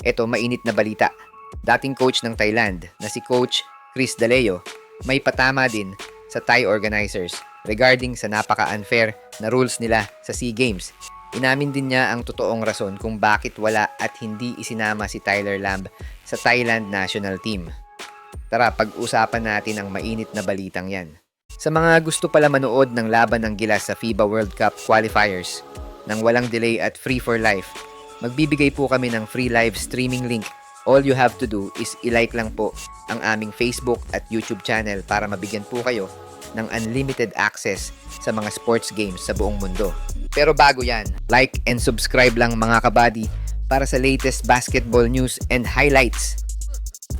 Eto, mainit na balita. Dating coach ng Thailand na si Coach Chris D'Aleo may patama din sa Thai organizers regarding sa napaka-unfair na rules nila sa SEA Games. Inamin din niya ang totoong rason kung bakit wala at hindi isinama si Tyler Lamb sa Thailand national team. Tara, pag-usapan natin ang mainit na balitang yan. Sa mga gusto pala manood ng laban ng Gilas sa FIBA World Cup qualifiers nang walang delay at free for life, magbibigay po kami ng free live streaming link. All you have to do is i-like lang po ang aming Facebook at YouTube channel para mabigyan po kayo ng unlimited access sa mga sports games sa buong mundo. Pero bago yan, like and subscribe lang mga kabady para sa latest basketball news and highlights.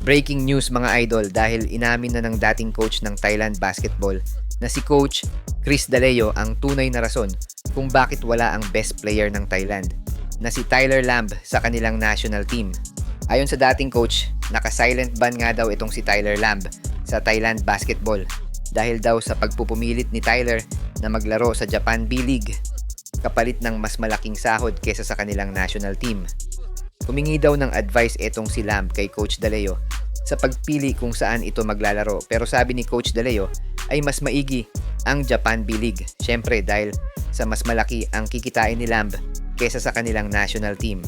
Breaking news mga idol dahil inamin na ng dating coach ng Thailand basketball na si Coach Chris D'Aleo ang tunay na rason kung bakit wala ang best player ng Thailand na si Tyler Lamb sa kanilang national team. Ayon sa dating coach, naka-silent ban nga daw itong si Tyler Lamb sa Thailand basketball dahil daw sa pagpupumilit ni Tyler na maglaro sa Japan B-League kapalit ng mas malaking sahod kesa sa kanilang national team. Humingi daw ng advice etong si Lamb kay Coach D'Aleo sa pagpili kung saan ito maglalaro, pero sabi ni Coach D'Aleo ay mas maigi ang Japan B-League, syempre dahil sa mas malaki ang kikitain ni Lamb kesa sa kanilang national team.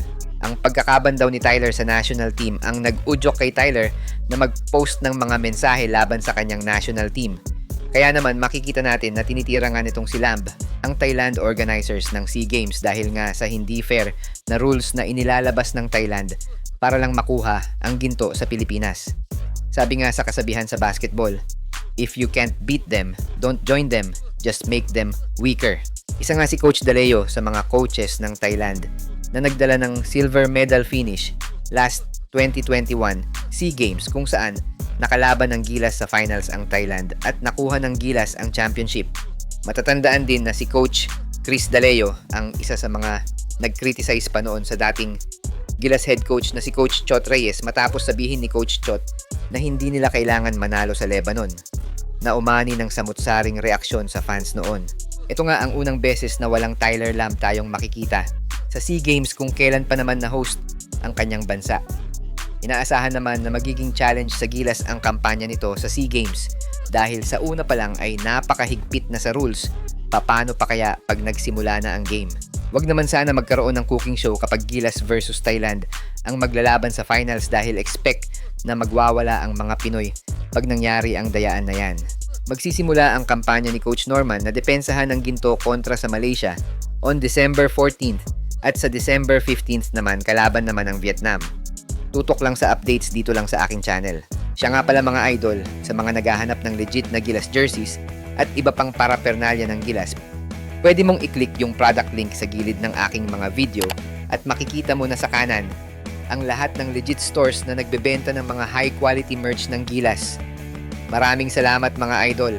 Ang pagkakaban daw ni Tyler sa national team ang nag-udyok kay Tyler na mag-post ng mga mensahe laban sa kanyang national team. Kaya naman makikita natin na tinitira nga nitong si Lamb ang Thailand organizers ng SEA Games dahil nga sa hindi fair na rules na inilalabas ng Thailand para lang makuha ang ginto sa Pilipinas. Sabi nga sa kasabihan sa basketball, if you can't beat them, don't join them, just make them weaker. Isa nga si Coach D'Aleo sa mga coaches ng Thailand na nagdala ng silver medal finish last 2021 SEA Games kung saan nakalaban ng Gilas sa finals ang Thailand at nakuha ng Gilas ang championship. Matatandaan din na si Coach Chris D'Aleo ang isa sa mga nag-criticize pa noon sa dating Gilas head coach na si Coach Chot Reyes matapos sabihin ni Coach Chot na hindi nila kailangan manalo sa Lebanon, na umani ng samut-saring reaksyon sa fans noon. Ito nga ang unang beses na walang Tyler Lamb tayong makikita sa SEA Games kung kailan pa naman na-host ang kanyang bansa. Inaasahan naman na magiging challenge sa Gilas ang kampanya nito sa SEA Games dahil sa una pa lang ay napakahigpit na sa rules. Paano pa kaya pag nagsimula na ang game? Wag naman sana magkaroon ng cooking show kapag Gilas versus Thailand ang maglalaban sa finals dahil expect na magwawala ang mga Pinoy pag nangyari ang dayaan na yan. Magsisimula ang kampanya ni Coach Norman na depensahan ng ginto kontra sa Malaysia on December 14th at sa December 15th naman kalaban naman ng Vietnam. Tutok lang sa updates dito lang sa aking channel. Siya nga pala mga idol, sa mga naghahanap ng legit na Gilas jerseys at iba pang paraphernalia ng Gilas, pwede mong i-click yung product link sa gilid ng aking mga video at makikita mo na sa kanan ang lahat ng legit stores na nagbebenta ng mga high quality merch ng Gilas. Maraming salamat mga idol.